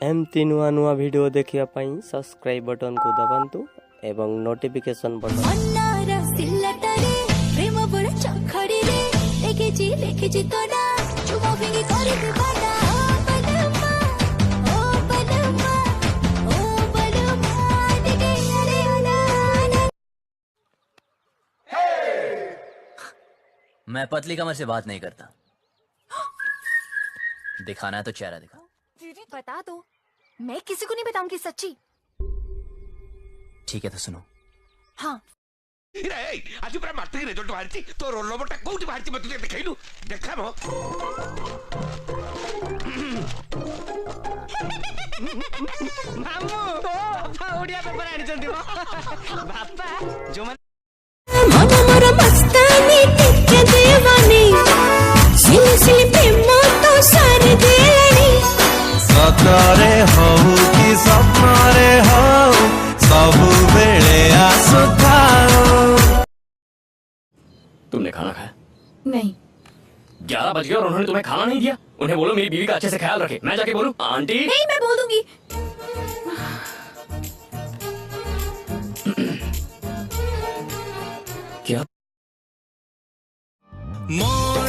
एमती नुआ नुआ वीडियो देखिया पाई सब्सक्राइब बटन को दबांतु एवं नोटिफिकेशन बटन मैं पतली कमर से बात नहीं करता। दिखाना है तो चेहरा दिखा। दीदी बता दो, मैं किसी को नहीं बताऊंगी सच्ची। ठीक है तो सुनो। हाँ आज पूरा मार्ट की रिजल्ट बाहर तो रोल नंबर कोठी बाहर मत देखैलु देखा मो मामू बापा ओडिया पेपर आनी चंदी बापा जो मन मोर मस्तानी टिके देवानी सिली सिली प्रेम तो सारे देणी सतरे हऊ कि सपनारे हऊ सबु बेले आसुथाओ। तुमने खाना खाया? नहीं। 11 बज गए और उन्होंने तुम्हें खाना नहीं दिया। उन्हें बोलो मेरी बीवी का अच्छे से ख्याल रखे। मैं जाके बोलूं आंटी? नहीं, मैं बोल दूंगी। क्या? मोर